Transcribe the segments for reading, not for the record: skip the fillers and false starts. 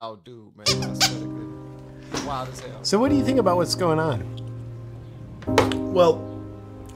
Oh, dude, man. I swear to goodness. Wild as hell. So what do you think about what's going on? Well,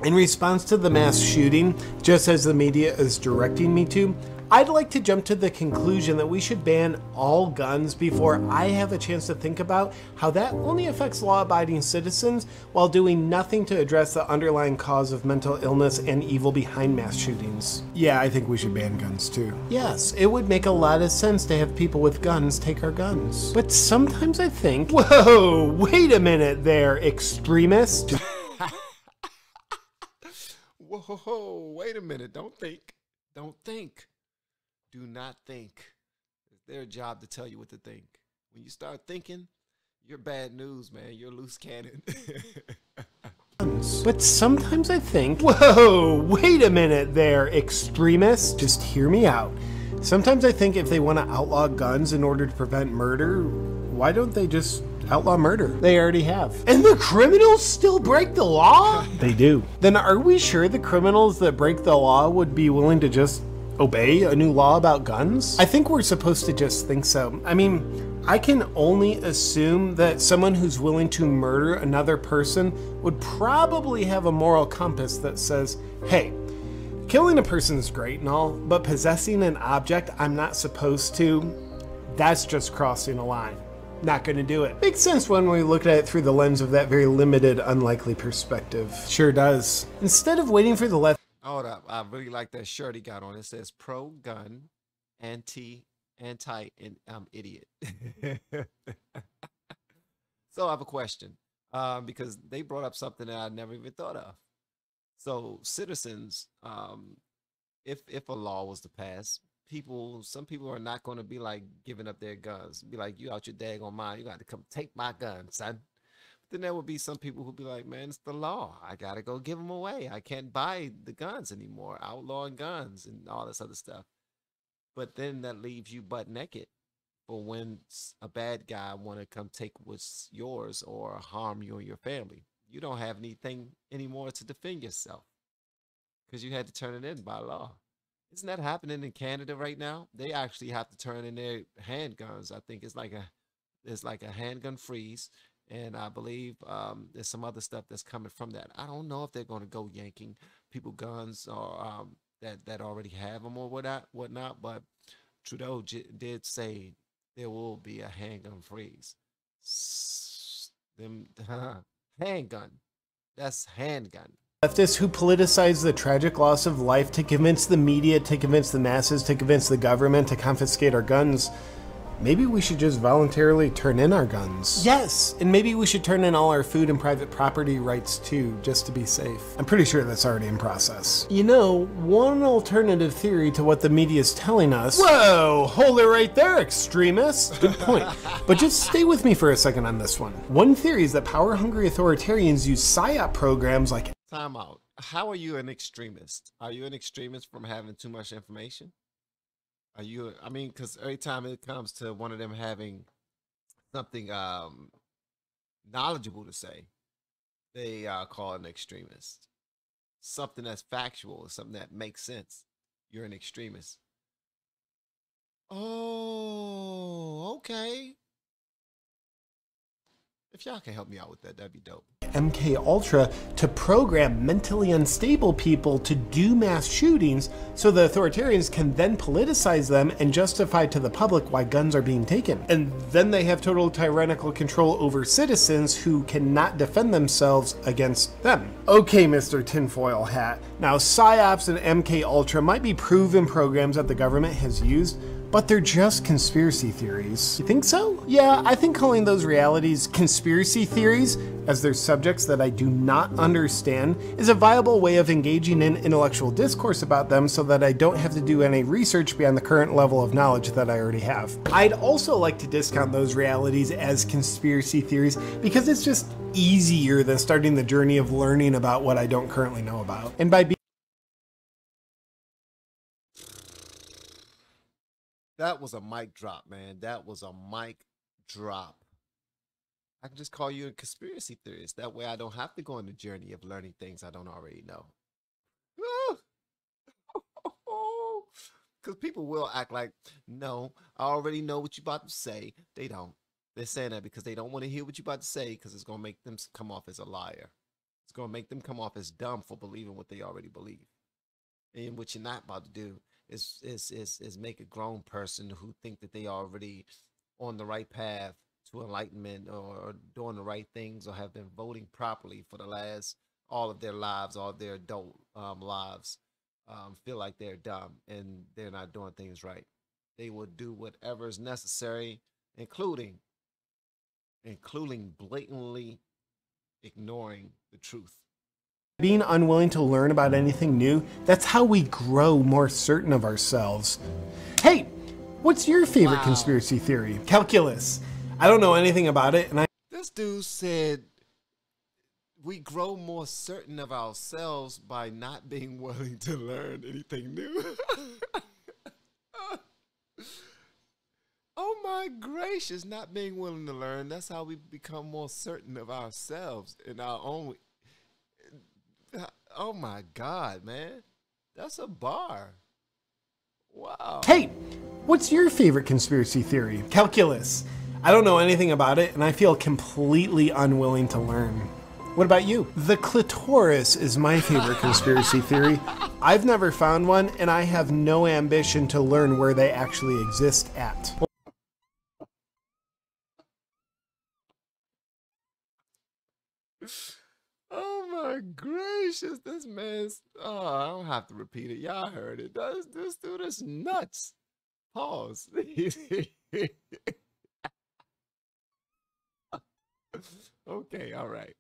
in response to the mass shooting, just as the media is directing me to, I'd like to jump to the conclusion that we should ban all guns before I have a chance to think about how that only affects law-abiding citizens while doing nothing to address the underlying cause of mental illness and evil behind mass shootings. Yeah, I think we should ban guns too. Yes, it would make a lot of sense to have people with guns take our guns. But sometimes I think, whoa, wait a minute there, extremist. Whoa, wait a minute. Don't think. Don't think. Do not think. It's their job to tell you what to think. When you start thinking, you're bad news, man. You're loose cannon. But sometimes I think, whoa, wait a minute there, extremist. Just hear me out. Sometimes I think if they want to outlaw guns in order to prevent murder, why don't they just outlaw murder? They already have. And the criminals still break the law? They do. Then are we sure the criminals that break the law would be willing to just obey a new law about guns? I think we're supposed to just think so. I mean, I can only assume that someone who's willing to murder another person would probably have a moral compass that says, hey, killing a person is great and all, but possessing an object I'm not supposed to, that's just crossing a line. Not gonna do it. Makes sense when we look at it through the lens of that very limited, unlikely perspective. Sure does. Instead of waiting for the left. Hold up. I really like that shirt he got on. It says pro-gun, anti, and idiot. So I have a question because they brought up something that I never even thought of. So citizens, if a law was to pass, some people are not going to be like giving up their guns. Be like, you out your daggone mind. You got to come take my gun, son. Then there would be some people who'd be like, man, it's the law. I got to go give them away. I can't buy the guns anymore. Outlawing guns and all this other stuff. But then that leaves you butt naked for when a bad guy want to come take what's yours or harm you or your family. You don't have anything anymore to defend yourself because you had to turn it in by law. Isn't that happening in Canada right now? They actually have to turn in their handguns. I think it's like a handgun freeze. And I believe there's some other stuff that's coming from that. I don't know if they're going to go yanking people guns or that already have them or whatnot. But Trudeau did say there will be a handgun freeze. Handgun. That's handgun. Leftists who politicize the tragic loss of life to convince the media, to convince the masses, to convince the government to confiscate our guns. Maybe we should just voluntarily turn in our guns. Yes, and maybe we should turn in all our food and private property rights too, just to be safe. I'm pretty sure that's already in process. You know, one alternative theory to what the media is telling us— whoa, hold it right there, extremists. Good point. But just stay with me for a second on this one. One theory is that power-hungry authoritarians use PSYOP programs like— Time out. How are you an extremist? Are you an extremist from having too much information? Are you, I mean, because every time it comes to one of them having something knowledgeable to say, they call an extremist. Something that's factual, something that makes sense, you're an extremist. Oh, okay. If y'all can help me out with that, that'd be dope. MK Ultra to program mentally unstable people to do mass shootings so the authoritarians can then politicize them and justify to the public why guns are being taken. And then they have total tyrannical control over citizens who cannot defend themselves against them. Okay, Mr. Tinfoil Hat. Now, PSYOPs and MK Ultra might be proven programs that the government has used, but they're just conspiracy theories. You think so? Yeah, I think calling those realities conspiracy theories, as they're subjects that I do not understand, is a viable way of engaging in intellectual discourse about them so that I don't have to do any research beyond the current level of knowledge that I already have. I'd also like to discount those realities as conspiracy theories because it's just easier than starting the journey of learning about what I don't currently know about. And by That was a mic drop, man. That was a mic drop. I can just call you a conspiracy theorist. That way I don't have to go on the journey of learning things I don't already know. because people will act like, no, I already know what you're about to say. They don't. They're saying that because they don't want to hear what you're about to say, because it's going to make them come off as a liar. It's going to make them come off as dumb for believing what they already believe. And what you're not about to do is make a grown person who think that they already on the right path to enlightenment, or doing the right things, or have been voting properly for the last all of their lives, all of their adult lives, feel like they're dumb and they're not doing things right. They will do whatever is necessary, including blatantly ignoring the truth. Being unwilling to learn about anything new, that's how we grow more certain of ourselves. Hey, what's your favorite conspiracy theory? Calculus. I don't know anything about it, and This dude said we grow more certain of ourselves by not being willing to learn anything new. Oh my gracious, not being willing to learn. That's how we become more certain of ourselves in our own. Oh my God, man. That's a bar. Wow. Hey, what's your favorite conspiracy theory? Calculus. I don't know anything about it, and I feel completely unwilling to learn. What about you? The clitoris is my favorite conspiracy theory. I've never found one, and I have no ambition to learn where they actually exist at. Oh my gracious, this man's, oh, I don't have to repeat it. Y'all heard it. This dude is nuts. Pause. Okay, all right.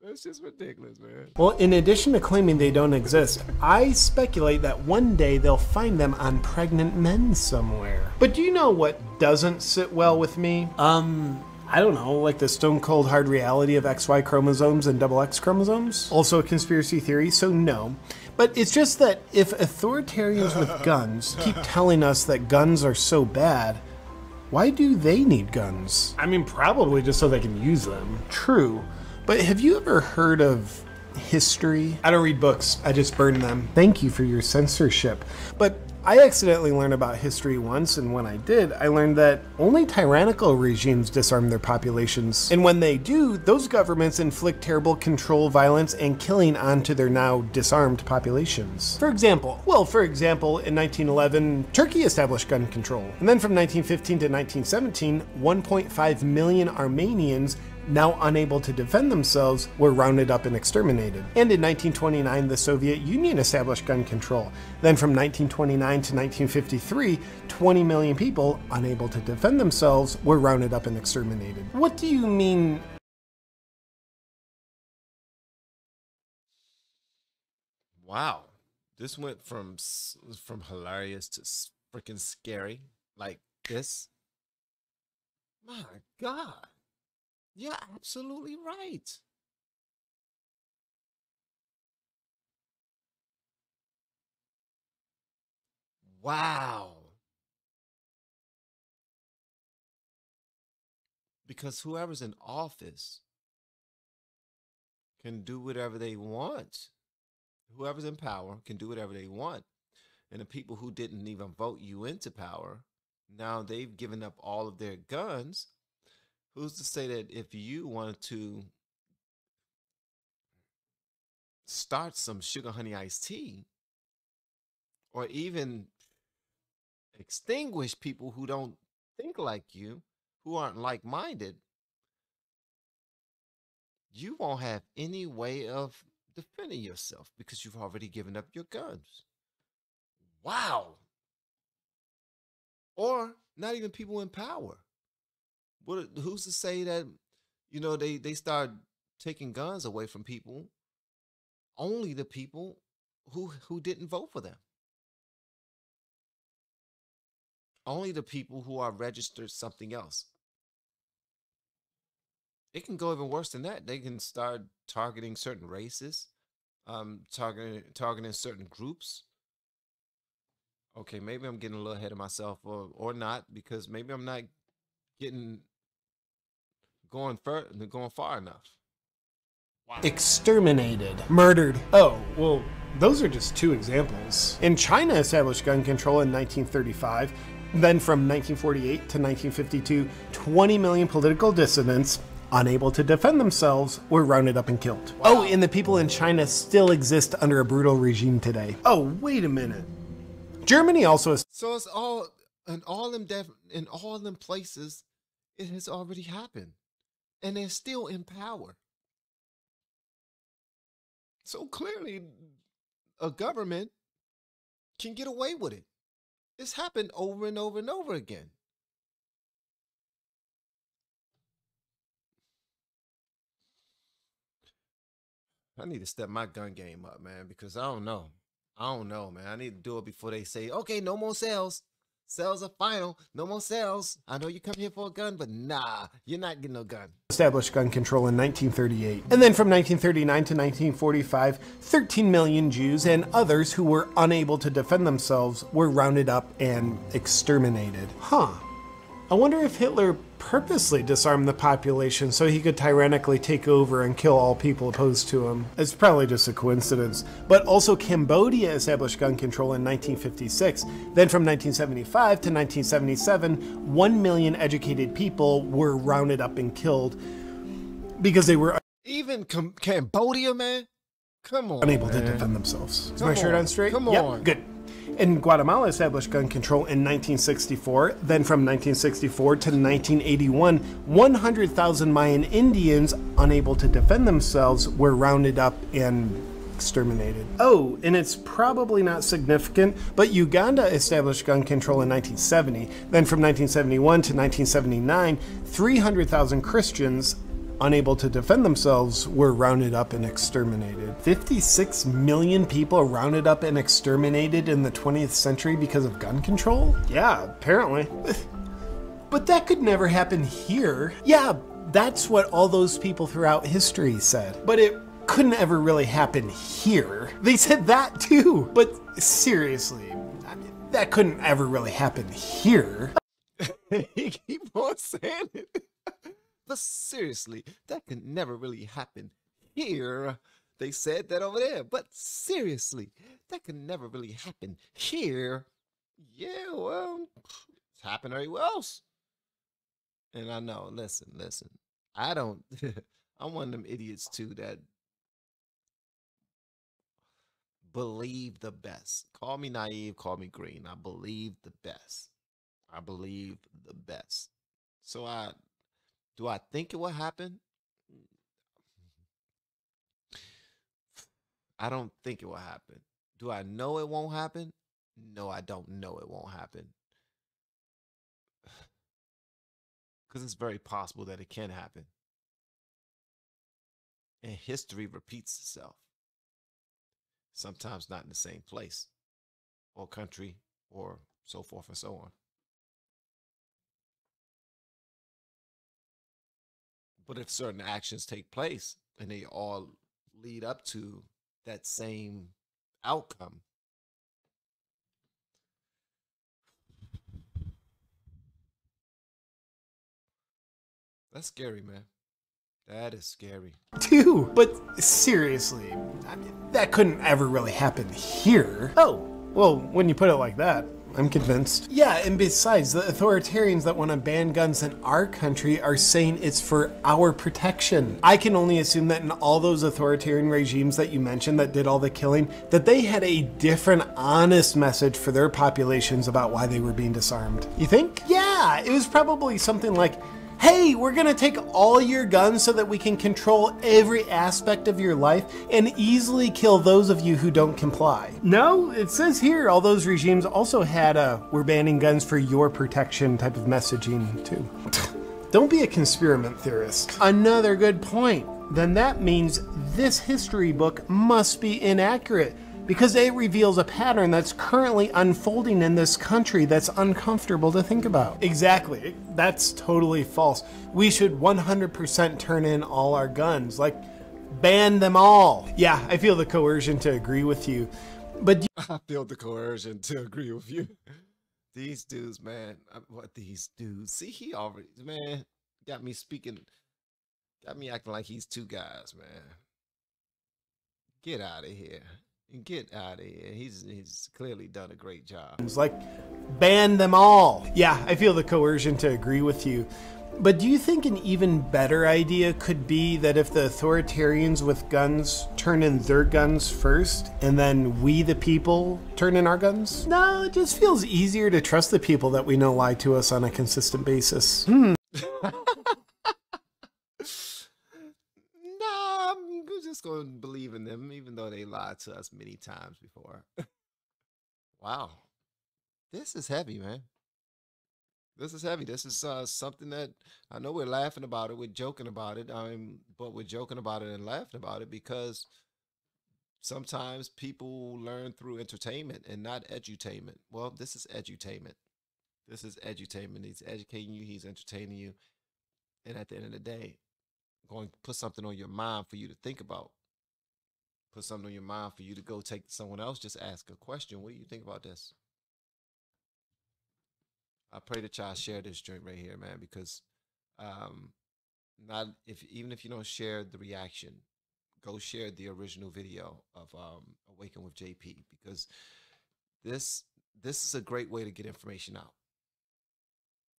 That's just ridiculous, man. Well, in addition to claiming they don't exist, I speculate that one day they'll find them on pregnant men somewhere. But do you know what doesn't sit well with me? I don't know, like the stone cold hard reality of XY chromosomes and XX chromosomes? Also a conspiracy theory, so no. But it's just that if authoritarians with guns keep telling us that guns are so bad, why do they need guns? I mean, probably just so they can use them. True. But have you ever heard of history? I don't read books, I just burn them. Thank you for your censorship. But I accidentally learned about history once, and when I did, I learned that only tyrannical regimes disarm their populations. And when they do, those governments inflict terrible control, violence, and killing onto their now disarmed populations. For example, in 1911, Turkey established gun control. And then from 1915 to 1917, 1.5 million Armenians, now unable to defend themselves, were rounded up and exterminated. And in 1929, the Soviet Union established gun control. Then from 1929 to 1953, 20 million people, unable to defend themselves, were rounded up and exterminated. What do you mean? Wow. This went from hilarious to freaking scary. Like this. My God. You're absolutely right. Wow. Because whoever's in office can do whatever they want. Whoever's in power can do whatever they want. And the people who didn't even vote you into power, now they've given up all of their guns. Who's to say that if you wanted to start some sugar honey iced tea, or even extinguish people who don't think like you, who aren't like-minded, you won't have any way of defending yourself because you've already given up your guns. Wow. Or not even people in power. Who's to say that, you know, they start taking guns away from people, only the people who didn't vote for them. Only the people who are registered something else. It can go even worse than that. They can start targeting certain races, targeting certain groups. Okay, maybe I'm getting a little ahead of myself, or not, because maybe I'm not going far enough. Wow. Exterminated. Murdered. Oh, well, Those are just two examples. And China established gun control in 1935. Then from 1948 to 1952, 20 million political dissidents unable to defend themselves were rounded up and killed. Wow. Oh, and the people in China still exist under a brutal regime today. Oh, wait a minute. Germany also is. So it's all in all them places, it has already happened. And they're still in power. So clearly a government can get away with it. It's happened over and over and over again. I need to step my gun game up, man, because I don't know. I don't know, man. I need to do it before they say, okay, no more sales. Sales are final. No more sales. I know you come here for a gun, but nah, you're not getting no gun. Established gun control in 1938. And then from 1939 to 1945, 13 million Jews and others who were unable to defend themselves were rounded up and exterminated. Huh. I wonder if Hitler purposely disarmed the population so he could tyrannically take over and kill all people opposed to him. It's probably just a coincidence. But also Cambodia established gun control in 1956. Then from 1975 to 1977, 1 million educated people were rounded up and killed because they were even Cambodia, man. Come on, unable man. to defend themselves. Is my shirt on straight? Come yep, on. Good. And Guatemala established gun control in 1964. Then from 1964 to 1981, 100,000 Mayan Indians unable to defend themselves were rounded up and exterminated. Oh, and it's probably not significant, but Uganda established gun control in 1970. Then from 1971 to 1979, 300,000 Christians unable to defend themselves were rounded up and exterminated. 56 million people rounded up and exterminated in the 20th century because of gun control? Yeah, apparently. But that could never happen here. Yeah, that's what all those people throughout history said. But it couldn't ever really happen here. They said that too. But seriously, I mean, that couldn't ever really happen here. He keep on saying it. But seriously, that could never really happen here. They said that over there. But seriously, that could never really happen here. Yeah, well, it's happened everywhere else. And I know, listen. I don't, I'm one of them idiots too that believe the best. Call me naive, call me green. I believe the best. I believe the best. So do I think it will happen? I don't think it will happen. Do I know it won't happen? No, I don't know it won't happen. Because it's very possible that it can happen. And history repeats itself. Sometimes not in the same place or country or so forth and so on. But if certain actions take place and they all lead up to that same outcome, that's scary, man. That is scary. Too, but seriously, I mean, that couldn't ever really happen here. Oh, well, when you put it like that, I'm convinced. Yeah, and besides, the authoritarians that want to ban guns in our country are saying it's for our protection. I can only assume that in all those authoritarian regimes that you mentioned that did all the killing, that they had a different, honest message for their populations about why they were being disarmed. You think? Yeah, it was probably something like, hey, we're gonna take all your guns so that we can control every aspect of your life and easily kill those of you who don't comply. No, it says here all those regimes also had a we're banning guns for your protection type of messaging too. Don't be a conspiracy theorist. Another good point. Then that means this history book must be inaccurate, because it reveals a pattern that's currently unfolding in this country that's uncomfortable to think about. Exactly, that's totally false. We should 100% turn in all our guns, like ban them all. Yeah, I feel the coercion to agree with you, but I feel the coercion to agree with you. These dudes, man, what these dudes? See, he already, man, got me acting like he's two guys, man. Get out of here. Get out of here. He's clearly done a great job. It's like, ban them all. Yeah, I feel the coercion to agree with you. But do you think an even better idea could be that if the authoritarians with guns turn in their guns first, and then we the people turn in our guns? No, it just feels easier to trust the people that we know lie to us on a consistent basis. Nah, I'm just going to believe in them, even though they lied to us many times before. Wow. This is heavy, man. This is heavy. This is something that I know we're laughing about it, we're joking about it, but we're joking about it and laughing about it because sometimes people learn through entertainment and not edutainment. Well, this is edutainment. This is edutainment. He's educating you, he's entertaining you. And at the end of the day, going to put something on your mind for you to think about. Put something on your mind for you to go take to someone else. Just ask a question. What do you think about this? I pray that y'all share this joint right here, man, because even if you don't share the reaction, go share the original video of Awaken with JP, because this is a great way to get information out.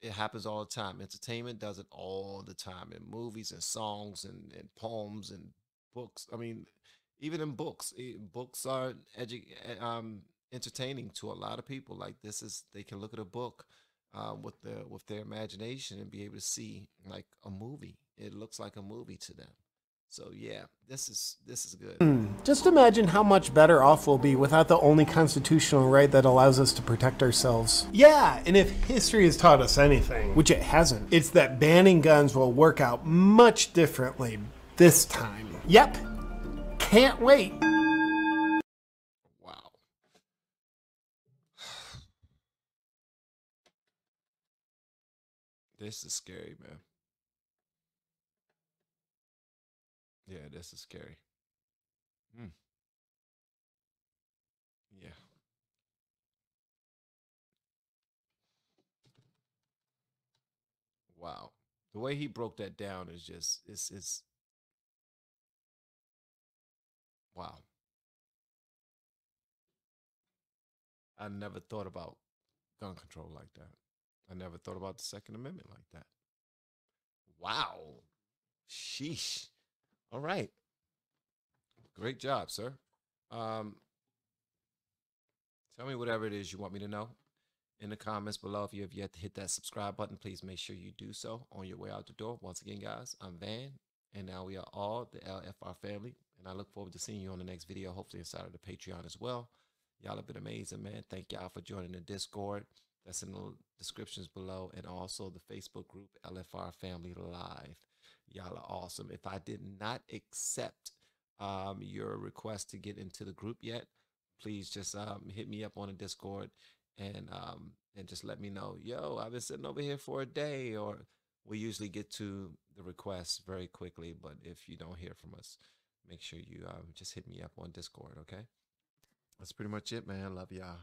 It happens all the time. Entertainment does it all the time in movies and songs and poems and books. I mean, even in books, books are entertaining to a lot of people. Like they can look at a book with their imagination and be able to see like a movie. It looks like a movie to them. So yeah, this is good. Just imagine how much better off we'll be without the only constitutional right that allows us to protect ourselves. Yeah, and if history has taught us anything, which it hasn't, it's that banning guns will work out much differently this time. Yep, can't wait. Wow. This is scary, man. Yeah, this is scary. Yeah. Wow. The way he broke that down is just it's wow. I never thought about gun control like that. I never thought about the Second Amendment like that. Wow. Sheesh. All right. Great job, sir. Um, Tell me whatever it is you want me to know in the comments below. If you have yet to hit that subscribe button, please make sure you do so on your way out the door. Once again, guys, I'm Van, and now we are all the LFR family, and I look forward to seeing you on the next video, hopefully inside of the Patreon as well. Y'all have been amazing, man. Thank y'all for joining the Discord. That's in the descriptions below, and also the Facebook group, LFR Family Live. Y'all are awesome. If I did not accept your request to get into the group yet, please just hit me up on the Discord and just let me know. Yo, I've been sitting over here for a day, or we usually get to the requests very quickly. But if you don't hear from us, make sure you just hit me up on Discord. Okay, that's pretty much it, man. Love y'all.